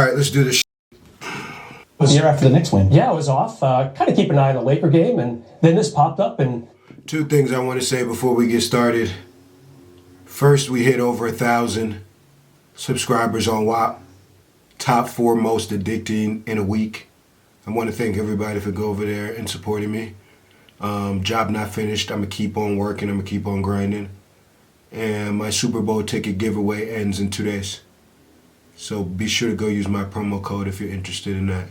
right, let's do this. The year after the Knicks win. Yeah, I was off. Kind of keep an eye on the Laker game, and then this popped up. And Two things I want to say before we get started. First, we hit over 1,000 subscribers on WAP. Top 4 most addicting in a week. I want to thank everybody for going over there and supporting me. Job not finished. I'm going to keep on working. I'm going to keep on grinding. And my Super Bowl ticket giveaway ends in 2 days. So be sure to go use my promo code if you're interested in that.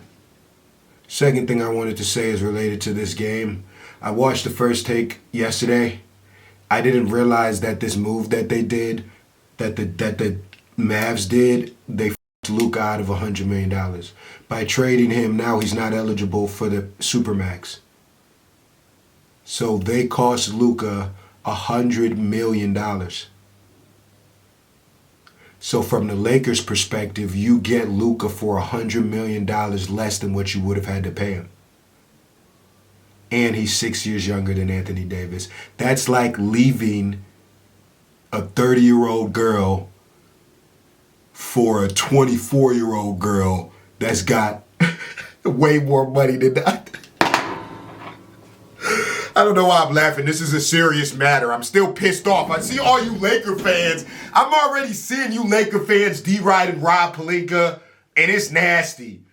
Second thing I wanted to say is related to this game. I watched the first take yesterday. I didn't realize that this move that they did, that the Mavs did, they f***ed Luka out of $100 million. By trading him, now he's not eligible for the Supermax. So they cost Luka $100 million. So from the Lakers' perspective, you get Luka for $100 million less than what you would have had to pay him. And he's 6 years younger than Anthony Davis. That's like leaving a 30-year-old girl for a 24-year-old girl that's got way more money than that. I don't know why I'm laughing. This is a serious matter. I'm still pissed off. I see all you Laker fans. I'm already seeing you Laker fans D-Ride and Rob Pelinka, and it's nasty.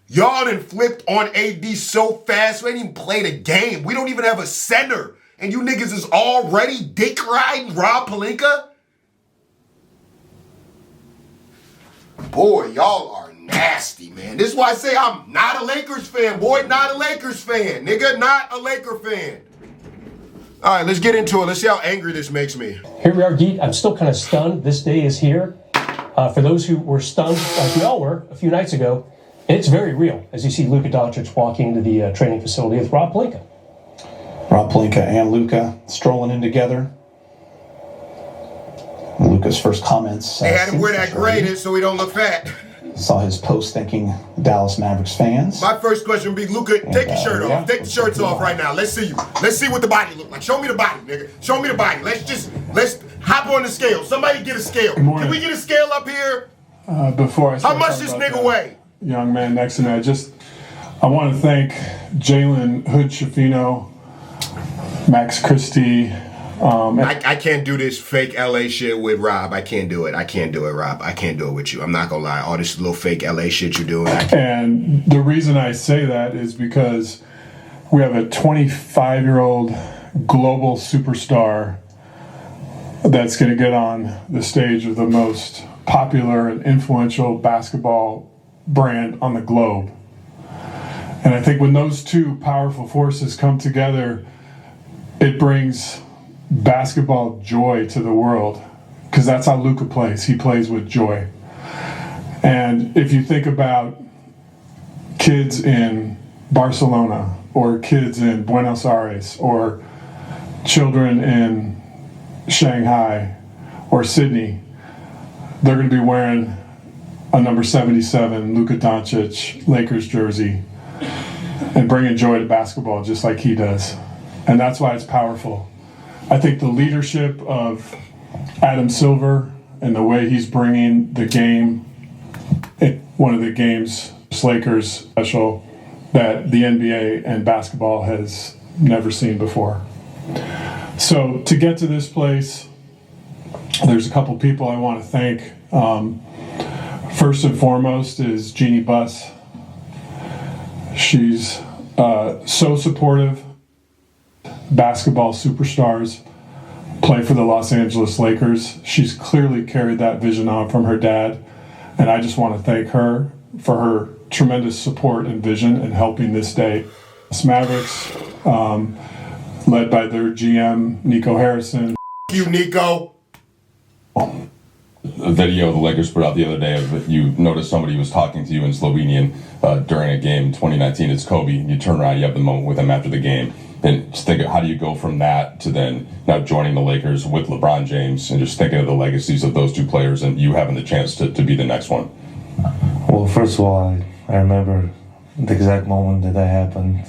Y'all done flipped on AD so fast, we ain't even played a game. We don't even have a center, and you niggas is already dick-riding Rob Pelinka? Boy, y'all are nasty, man. This is why I say I'm not a Lakers fan, boy. Not a Lakers fan. Nigga, not a Laker fan. All right, let's get into it. Let's see how angry this makes me. here we are, Geet. I'm still kind of stunned. This day is here. For those who were stunned, like we all were a few nights ago, and it's very real, as you see Luka Doncic walking into the training facility with Rob Pelinka. Rob Pelinka and Luka strolling in together. Luka's first comments. They had him wear that graded so he don't look fat. Saw his post thanking Dallas Mavericks fans. My first question would be, Luka, take your shirt off. yeah. Take the shirts off right now. Let's see you. Let's see what the body look like. Show me the body, nigga. Show me the body. Let's hop on the scale. Somebody get a scale. Can we get a scale up here? Before I How much this nigga weigh? Young man next to me, I want to thank Jalen Hood Shafino, Max Christie. I can't do this fake LA shit with Rob. I can't do it. I can't do it, Rob. I can't do it with you. I'm not gonna lie. All this little fake LA shit you're doing. And the reason I say that is because we have a 25-year-old global superstar that's going to get on the stage of the most popular and influential basketball brand on the globe. And I think when those two powerful forces come together, it brings basketball joy to the world, because that's how Luka plays. He plays with joy. And if you think about kids in Barcelona or kids in Buenos Aires or children in Shanghai or Sydney, they're going to be wearing a number 77 Luka Doncic Lakers jersey and bringing joy to basketball just like he does. And that's why it's powerful. I think the leadership of Adam Silver and the way he's bringing the game, one of the games, Lakers special, that the NBA and basketball has never seen before. So to get to this place, there's a couple people I want to thank. First and foremost is Jeannie Buss. She's so supportive. Basketball superstars play for the Los Angeles Lakers. She's clearly carried that vision on from her dad, and I just want to thank her for her tremendous support and vision in helping this day. Mavericks, led by their GM, Nico Harrison. You, Nico. A video the Lakers put out the other day of you noticed somebody was talking to you in Slovenian during a game in 2019. It's Kobe. You turn around, you have the moment with him after the game. And just think of how do you go from that to then now joining the Lakers with LeBron James and just thinking of the legacies of those two players and you having the chance to be the next one. Well, first of all, I remember the exact moment that happened.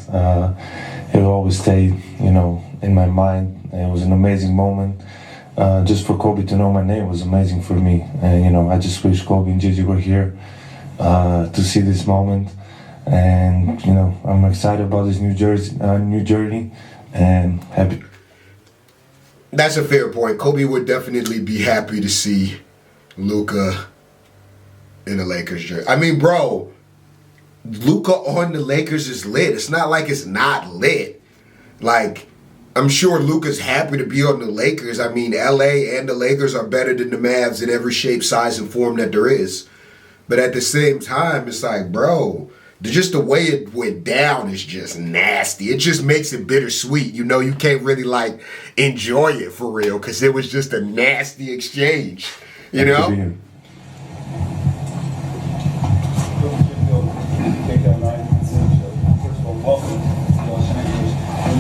It will always stay, in my mind. It was an amazing moment. Just for Kobe to know my name was amazing for me. And, I just wish Kobe and Gigi were here. to see this moment. And I'm excited about this new journey, and happy. That's a fair point. Kobe would definitely be happy to see Luka in the Lakers jersey. I mean, bro, Luka on the Lakers is lit. It's not like it's not lit. Like, I'm sure Luka's happy to be on the Lakers. I mean, LA and the Lakers are better than the Mavs in every shape, size, and form that there is. But at the same time, it's like, bro, just the way it went down is just nasty. It just makes it bittersweet. You can't really like enjoy it for real because it was just a nasty exchange. You know? When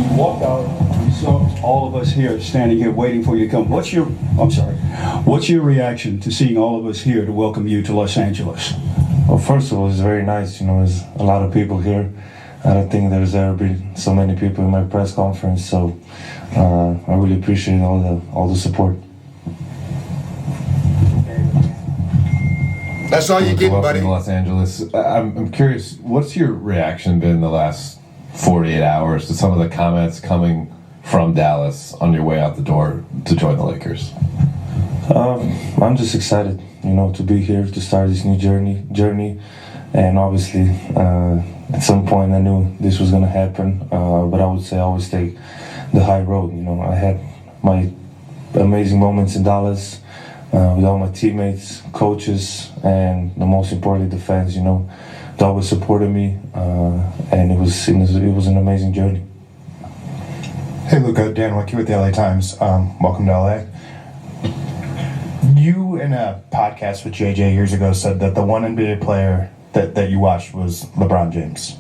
you walked out, you saw all of us here standing here waiting for you to come. What's your reaction to seeing all of us here to welcome you to Los Angeles? Well, first of all, it's very nice. There's a lot of people here. I don't think there's ever been so many people in my press conference. So I really appreciate all the support. That's all you get, buddy. Welcome to Los Angeles. I'm curious, what's your reaction been the last 48 hours to some of the comments coming from Dallas on your way out the door to join the Lakers? I'm just excited, to be here to start this new journey. And obviously, at some point I knew this was going to happen. But I would say I always take the high road. I had my amazing moments in Dallas with all my teammates, coaches, and the most importantly, the fans. They always supported me, and it was an amazing journey. Hey Luka, Dan Wicke with the LA Times. Welcome to LA. You, in a podcast with JJ years ago, said that the one NBA player that you watched was LeBron James.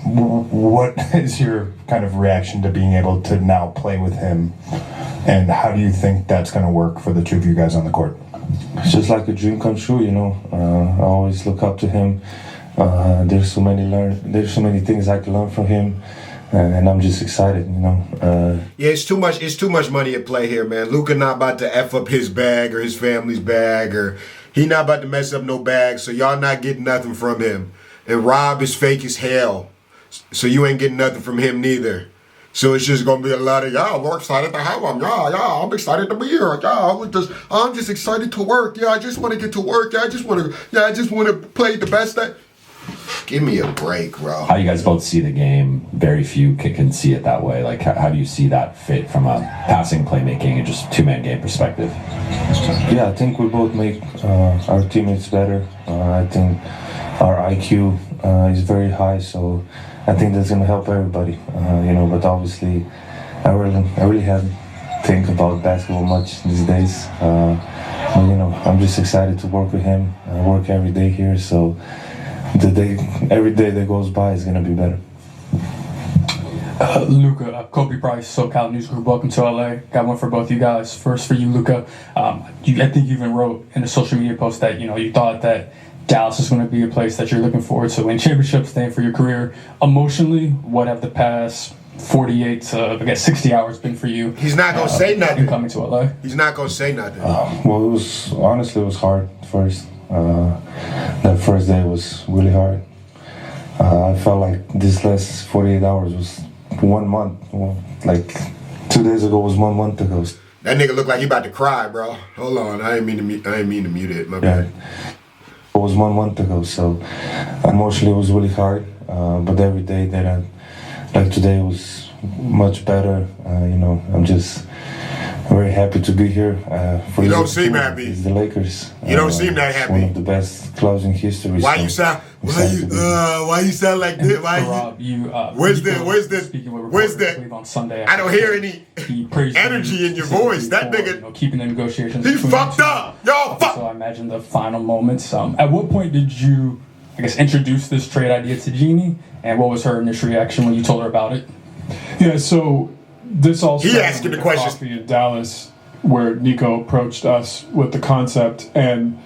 What is your kind of reaction to being able to now play with him, and how do you think that's going to work for the two of you guys on the court? It's just like a dream come true, I always look up to him. There's so many things I can learn from him. And I'm just excited, Yeah, it's too much. It's too much money at play here, man. Luka not about to f up his bag or his family's bag, or he not about to mess up no bag. So y'all not getting nothing from him. And Rob is fake as hell, so you ain't getting nothing from him neither. So it's just gonna be a lot of y'all. We're excited to have him. Yeah, I'm excited to be here. I'm just excited to work. Yeah, I just want to get to work. I just want to play the best that. Give me a break, bro. How you guys both see the game, very few can see it that way. Like, how do you see that fit from a passing, playmaking, and just two-man game perspective? Yeah, I think we both make our teammates better. I think our IQ is very high, so I think that's going to help everybody. But obviously, I really haven't think about basketball much these days. I'm just excited to work with him. I work every day here, so every day that goes by is going to be better. Luka, Kobe Price, SoCal News Group, welcome to LA. Got one for both you guys. First for you, Luka. I think you even wrote in a social media post that you thought that Dallas is going to be a place that you're looking forward to win championships, staying for your career. Emotionally, what have the past 48 to 60 hours been for you? He's not gonna say nothing. In coming to LA. He's not gonna say nothing. Well, it was hard first. That first day was really hard. I felt like this last 48 hours was 1 month. Like 2 days ago was 1 month ago. That nigga looked like he about to cry, bro. Hold on, I didn't mean to mute it. My bad. It was 1 month ago, so emotionally it was really hard. But every day that like today was much better. I'm just very happy to be here. You don't seem happy. It's the Lakers. You don't seem that happy. One of the best clubs in history. Why you sound like this? Where's the on Sunday? I don't hear any energy in your voice. That nigga keeping the negotiations. He fucked up. Y'all fuck. So I imagine the final moments. At what point did you, introduce this trade idea to Jeannie? And what was her initial reaction when you told her about it? Yeah, so this all started asking the with question. coffee in Dallas, where Nico approached us with the concept, and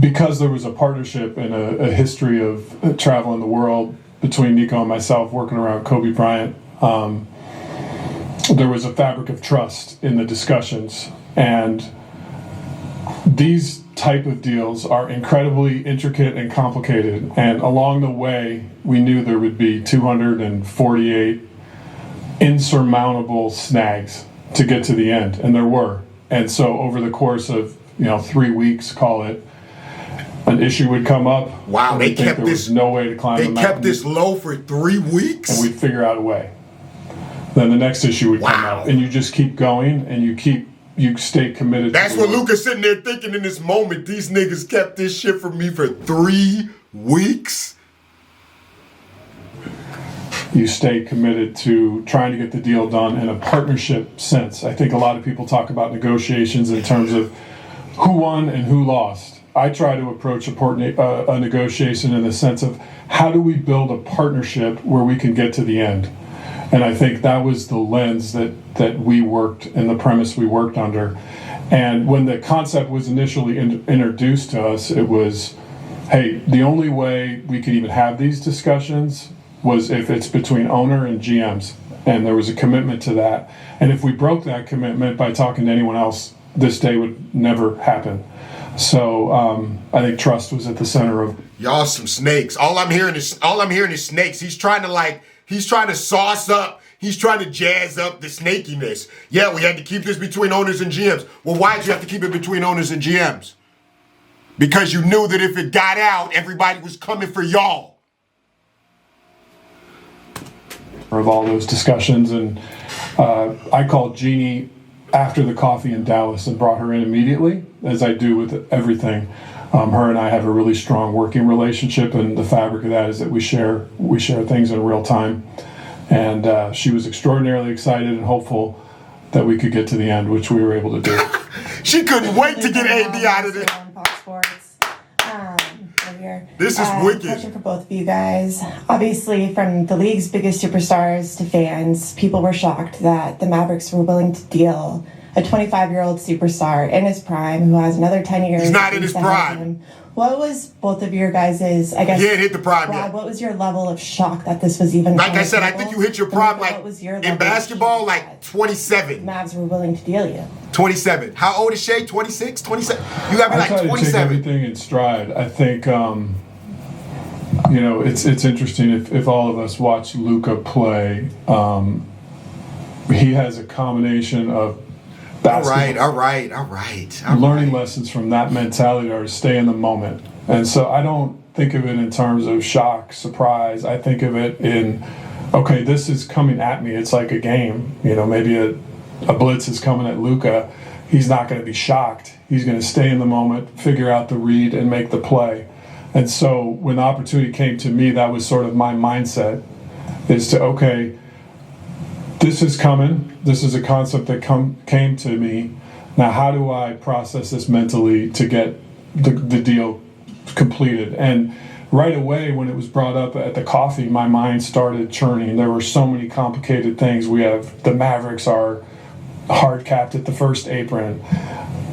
because there was a partnership and a history of travel in the world between Nico and myself working around Kobe Bryant, there was a fabric of trust in the discussions, and these type of deals are incredibly intricate and complicated, and along the way we knew there would be 248 insurmountable snags to get to the end, and there were. And so over the course of 3 weeks, call it, an issue would come up. Wow, they kept there this. was no way to climb the They mountain, kept this low for 3 weeks. and we'd figure out a way. Then the next issue would come up, and you just keep going, and you stay committed. That's to what the Luka's sitting there thinking in this moment. These niggas kept this shit from me for 3 weeks. You stay committed to trying to get the deal done in a partnership sense. I think a lot of people talk about negotiations in terms of who won and who lost. I try to approach a negotiation in the sense of how do we build a partnership where we can get to the end. And I think that was the lens that we worked and the premise we worked under. And when the concept was initially introduced to us, it was, hey, the only way we could even have these discussions was if it's between owner and GMs. And there was a commitment to that. And if we broke that commitment by talking to anyone else, this day would never happen. So I think trust was at the center of. Y'all some snakes. All I'm hearing is snakes. He's trying to sauce up. He's trying to jazz up the snakiness. Yeah, we had to keep this between owners and GMs. Well, why did you have to keep it between owners and GMs? Because you knew that if it got out, everybody was coming for y'all. Of all those discussions, and I called Jeannie after the coffee in Dallas and brought her in immediately, as I do with everything. Her and I have a really strong working relationship, and the fabric of that is that we share things in real time. And she was extraordinarily excited and hopeful that we could get to the end, which we were able to do. She couldn't wait to get AD out of there. This is wicked. Question for both of you guys. Obviously, from the league's biggest superstars to fans, people were shocked that the Mavericks were willing to deal a 25-year-old superstar in his prime who has another 10 years. He's not in his prime. What was both of your guys', I guess, he ain't hit the prime Brad, yet. what was your level of shock that this was even Like I said, I think you hit your prime in basketball, like 27. Mavs were willing to deal you. 27. How old is Shea? 26? 27? You got to be like I try to 27. take everything in stride. I think, it's interesting if all of us watch Luka play. He has a combination of basketball. All right. Learning lessons from that mentality are to stay in the moment. And so I don't think of it in terms of shock, surprise. I think of it in, okay, this is coming at me. It's like a game. Maybe a blitz is coming at Luka. He's not going to be shocked. He's going to stay in the moment, figure out the read, and make the play. And so when the opportunity came to me, that was sort of my mindset, is to, okay, this is coming. This is a concept that came to me. Now, how do I process this mentally to get the deal completed? And right away, when it was brought up at the coffee, my mind started churning. There were so many complicated things. We have the Mavericks are hard capped at the first apron.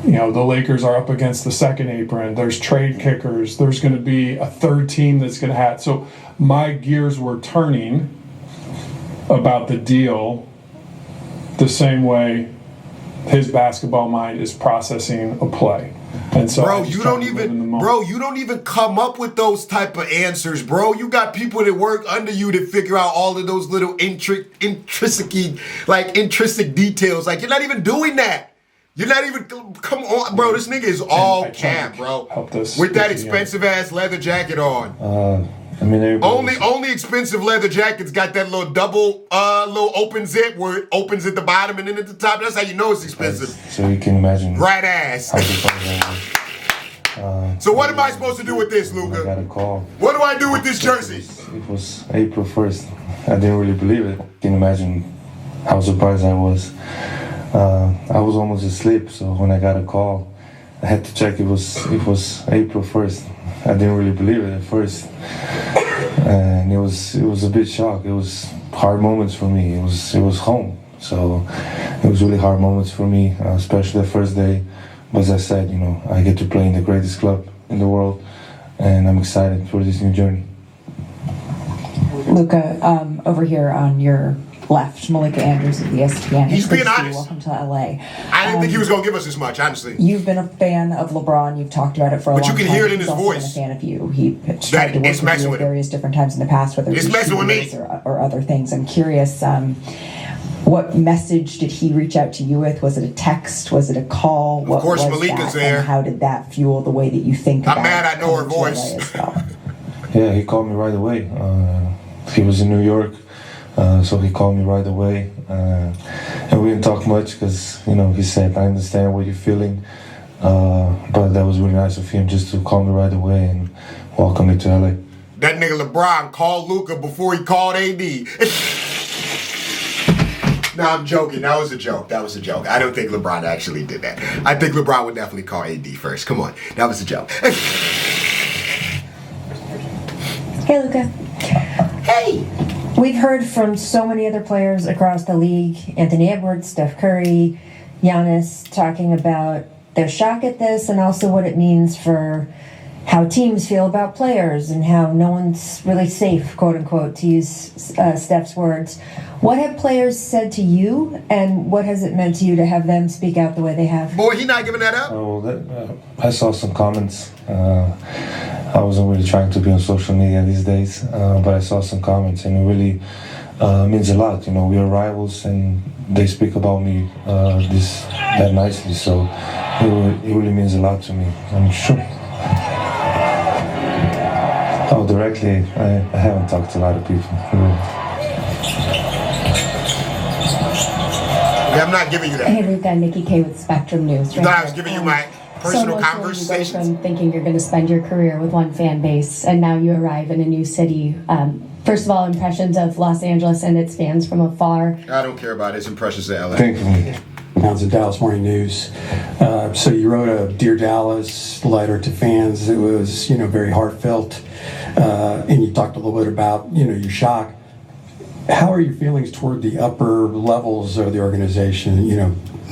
The Lakers are up against the second apron. There's trade kickers. There's going to be a third team that's going to have. So my gears were turning about the deal the same way his basketball mind is processing a play. And so you don't even come up with those type of answers, bro. You got people that work under you to figure out all of those little intrinsic details. Like, you're not even doing that. You're not even, come on, bro. This nigga is all cap, bro. With that expensive ass leather jacket on. Only expensive leather jackets got that little double, little open zip where it opens at the bottom and then at the top. That's how you know it's expensive. So you can imagine. Right ass. So what am I supposed to do with this, Luka? I got a call. What do I do with this jersey? It was April 1st. I didn't really believe it. You can imagine how surprised I was. I was almost asleep, so when I got a call, I had to check. It was April 1st. I didn't really believe it at first, and it was a bit shock. It was hard moments for me. It was home, so it was really hard moments for me, especially the first day. But as I said, I get to play in the greatest club in the world, and I'm excited for this new journey. Luka, over here on your left. Malika Andrews of ESPN. He's being Good to see you. honest. Welcome to LA. I didn't think he was going to give us this much, honestly. You've been a fan of LeBron. You've talked about it for a long time. But you can hear it in He's his also voice. been a fan of you. He tried to work with you at various different times in the past, whether It's messing with me. or other things. I'm curious, what message did he reach out to you with? Was it a text? Was it a call? Of course, was Malika's that? there. And how did that fuel the way that you think I'm about mad I know her coming to LA voice. as well? Yeah, he called me right away. He was in New York, so he called me right away. And we didn't talk much because, he said, I understand what you're feeling. But that was really nice of him just to call me right away and welcome me to LA. That nigga LeBron called Luka before he called AD. Nah, I'm joking. That was a joke. I don't think LeBron actually did that. I think LeBron would definitely call AD first. Come on. That was a joke. Hey, Luka. Hey! We've heard from so many other players across the league, Anthony Edwards, Steph Curry, Giannis, talking about their shock at this and also what it means for how teams feel about players and how no one's really safe, quote unquote, to use Steph's words. What have players said to you, and what has it meant to you to have them speak out the way they have? Boy, he not giving that up. I saw some comments. I wasn't really trying to be on social media these days, but I saw some comments, and it really means a lot. We are rivals, and they speak about me that nicely, so it really means a lot to me. I'm sure. Oh, directly, I haven't talked to a lot of people. Yeah, I'm not giving you that. Hey, Luka, Nikki K with Spectrum News. No, I was giving you my personal conversations. You go from thinking you're going to spend your career with one fan base, and now you arrive in a new city. First of all, impressions of Los Angeles and its fans from afar. I don't care about his impressions of LA. Thank you. Pounds of Dallas Morning News. So you wrote a Dear Dallas letter to fans. It was, very heartfelt, and you talked a little bit about, your shock. How are your feelings toward the upper levels of the organization?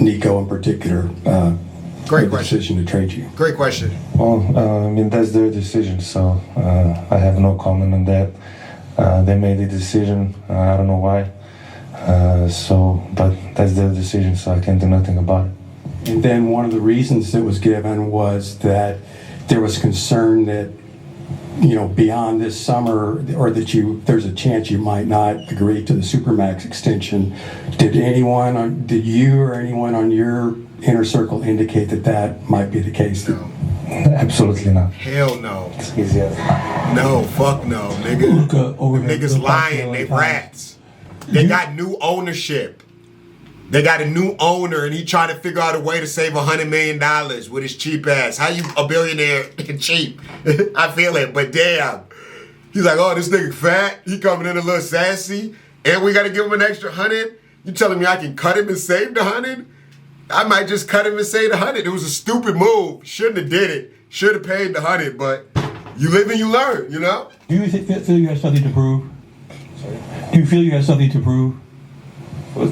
Nico in particular. Great question. Decision to trade you. Great question. Well, that's their decision, so I have no comment on that. They made the decision. I don't know why. But that's their decision, so I can't do nothing about it. And then one of the reasons that was given was that there was concern that, beyond this summer, or that there's a chance you might not agree to the Supermax extension. Did you or anyone on your inner circle indicate that might be the case? No. Absolutely not. Hell no. It's easy as that. No, fuck no, nigga. Luka, over there. Niggas lying, they rats. They got new ownership. They got a new owner, and he trying to figure out a way to save $100 million with his cheap ass. How you a billionaire cheap? I feel it, but damn. He's like, oh, this nigga fat. He coming in a little sassy, and we got to give him an extra 100. You telling me I can cut him and save the 100? I might just cut him and save the 100. It was a stupid move. Shouldn't have did it. Should have paid the 100, but you live and you learn, Do you feel you have something to prove? Sorry? Do you feel you have something to prove?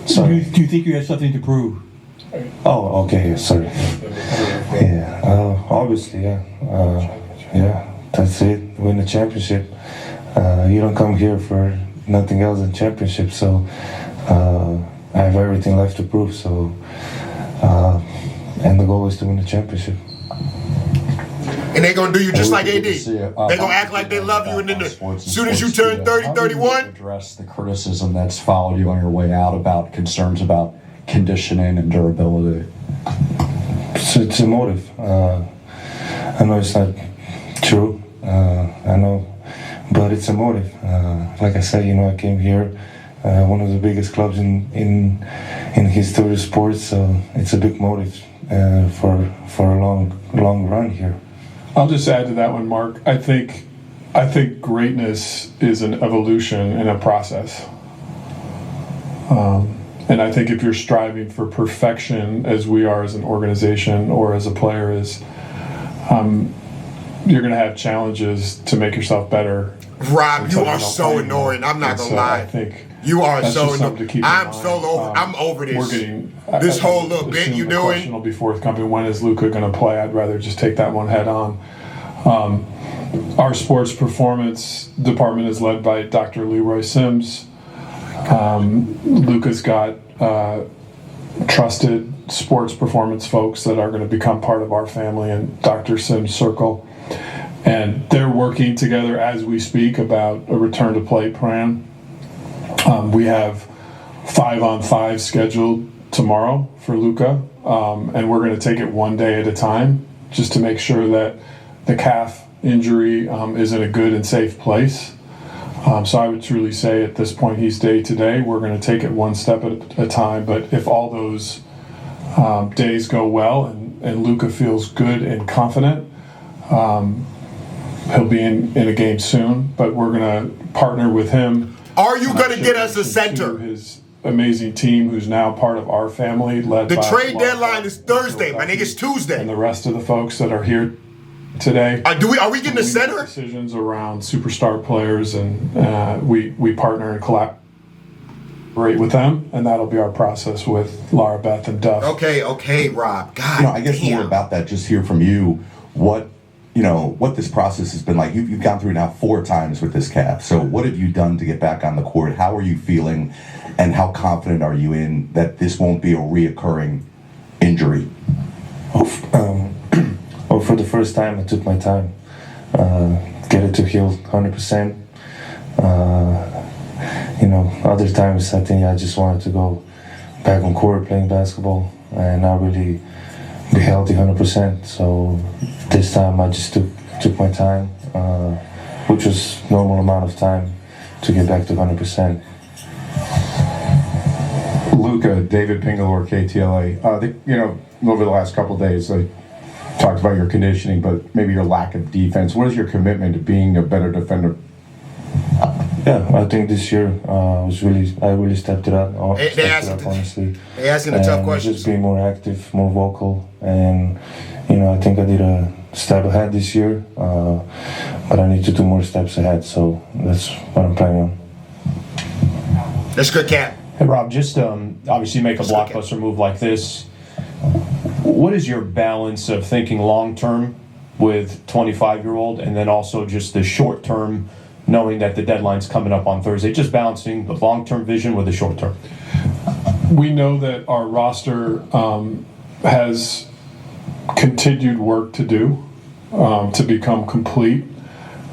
Sorry. Do you think you have something to prove? Oh, okay. Sorry. Yeah. Obviously, yeah. Yeah. That's it. Win the championship. You don't come here for nothing else than championship. So I have everything left to prove. So and the goal is to win the championship. And they're going to do you just like AD. They're going to act like they love you, and then as soon as you turn 30, 31. Address the criticism that's followed you on your way out about concerns about conditioning and durability. It's a motive. I know it's not true. I know, but it's a motive. Like I said, I came here, one of the biggest clubs in history of sports, so it's a big motive for a long run here. I'll just add to that one, Mark. I think greatness is an evolution and a process. And I think if you're striving for perfection, as we are as an organization or as a player is, you're going to have challenges to make yourself better. Rob, you are so annoying. I'm not going to lie. I think you are that's so just something to keep in I'm mind. so over. I'm over this. We're getting this whole little bit you the doing. question will be forthcoming. When is Luka going to play? I'd rather just take that one head on. Our sports performance department is led by Dr. Leroy Sims. Luka's got trusted sports performance folks that are going to become part of our family and Dr. Sim's circle. And they're working together as we speak about a return to play plan. We have 5-on-5 scheduled tomorrow for Luka, and we're going to take it one day at a time just to make sure that the calf injury is in a good and safe place. So I would truly say at this point he's day to day. We're going to take it one step at a time. But if all those days go well and Luka feels good and confident, he'll be in a game soon. But we're going to partner with him. Are you going to get us a center? His amazing team, who's now part of our family, led the by trade deadline is Thursday. My nigga, it's Tuesday. And the rest of the folks that are here today. Are we getting a center? Decisions around superstar players, and we partner and collaborate with them, and that'll be our process with Laura, Beth, and Duff. Okay, Rob. God, I guess more about that. Just hear from you what this process has been like. You've gone through now 4 times with this calf. So what have you done to get back on the court? How are you feeling, and how confident are you in that this won't be a reoccurring injury? Well, for the first time, I took my time, get it to heal 100%. Other times I think I just wanted to go back on court playing basketball and not really be healthy 100%. So this time I just took my time, which was normal amount of time to get back to 100%. Luka, David Pingalore, KTLA. Over the last couple of days, I talked about your conditioning, but maybe your lack of defense. What is your commitment to being a better defender? Yeah, I think this year I really stepped it up. Honestly. They asking the tough questions. Just being more active, more vocal, and I think I did a step ahead this year, but I need to do more steps ahead. So that's what I'm planning on. That's good, Cap. Hey Rob, just obviously make a blockbuster move like this. What is your balance of thinking long term with 25-year-old, and then also just the short term, knowing that the deadline's coming up on Thursday, just balancing the long-term vision with the short term? We know that our roster has continued work to do to become complete.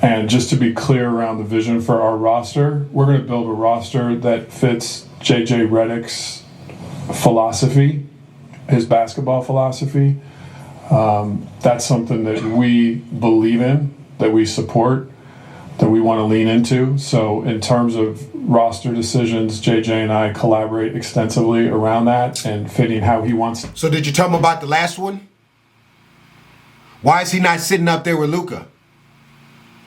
And just to be clear around the vision for our roster, we're going to build a roster that fits JJ Redick's philosophy, his basketball philosophy. That's something that we believe in, that we support, that we want to lean into. So in terms of roster decisions, JJ and I collaborate extensively around that and fitting how he wants. So did you tell him about the last one? Why is he not sitting up there with Luka?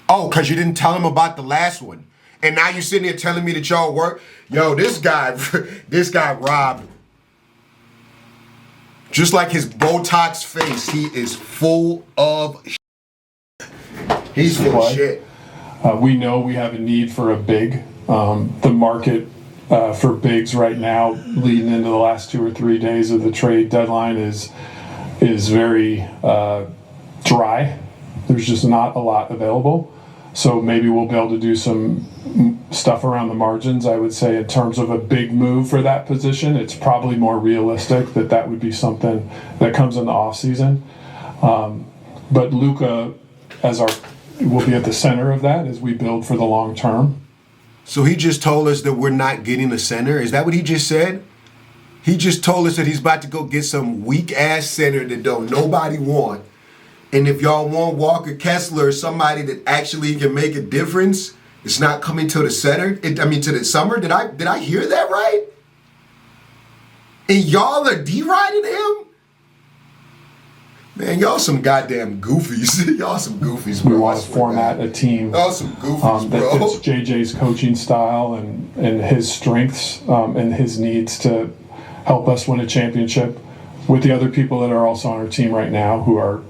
Oh, because you didn't tell him about the last one. And now you're sitting here telling me that y'all work. Yo, this guy Rob, just like his Botox face, he is full of shit. He's full of shit. We know we have a need for a big. The market for bigs right now, leading into the last 2 or 3 days of the trade deadline, is very dry. There's just not a lot available. So maybe we'll be able to do some stuff around the margins. I would say in terms of a big move for that position, it's probably more realistic that would be something that comes in the off season. But Luka will be at the center of that as we build for the long term. So he just told us that we're not getting a center? Is that what he just said? He just told us that he's about to go get some weak-ass center that don't nobody want. And if y'all want Walker Kessler, somebody that actually can make a difference, it's not coming to the center. To the summer. Did I hear that right? And y'all are deriding him? Man, y'all some goddamn goofies. Y'all some goofies, bro. We want to format a team y'all some goofies, bro. that fits JJ's coaching style and his strengths and his needs to help us win a championship with the other people that are also on our team right now who are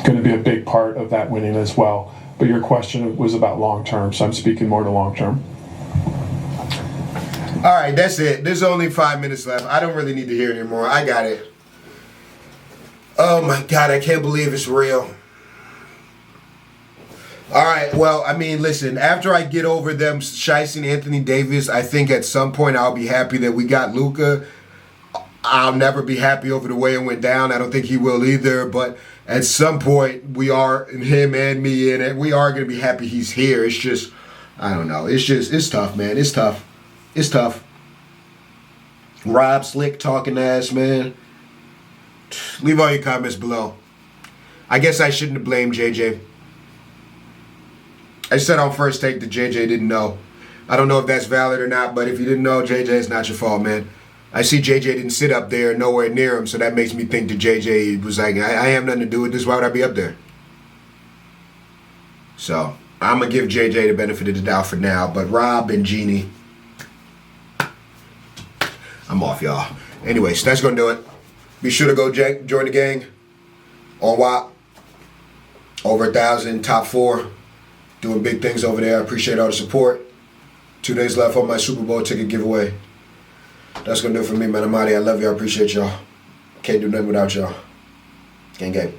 going to be a big part of that winning as well. But your question was about long term, so I'm speaking more to long term. All right, that's it. There's only 5 minutes left. I don't really need to hear it anymore. I got it. Oh my God, I can't believe it's real. All right, well, I mean, listen, after I get over them shicing Anthony Davis, I think at some point I'll be happy that we got Luka. I'll never be happy over the way it went down. I don't think he will either, but at some point we are, him and me, and we are going to be happy he's here. It's just, I don't know. It's tough, man. It's tough. It's tough. Rob Slick talking ass, man. Leave all your comments below. I guess I shouldn't have blamed JJ. I said on First Take that JJ didn't know. I don't know if that's valid or not, but if you didn't know, JJ, it's not your fault, man. I see JJ didn't sit up there nowhere near him, so that makes me think that JJ was like, I have nothing to do with this. Why would I be up there? So I'm going to give JJ the benefit of the doubt for now, but Rob and Jeannie, I'm off, y'all. Anyways, that's going to do it. Be sure to go join the gang on WAP. Over 1,000, top 4. Doing big things over there. I appreciate all the support. 2 days left on my Super Bowl ticket giveaway. That's going to do it for me, man. I'm out of here. I love y'all. I appreciate y'all. Can't do nothing without y'all. Gang, gang.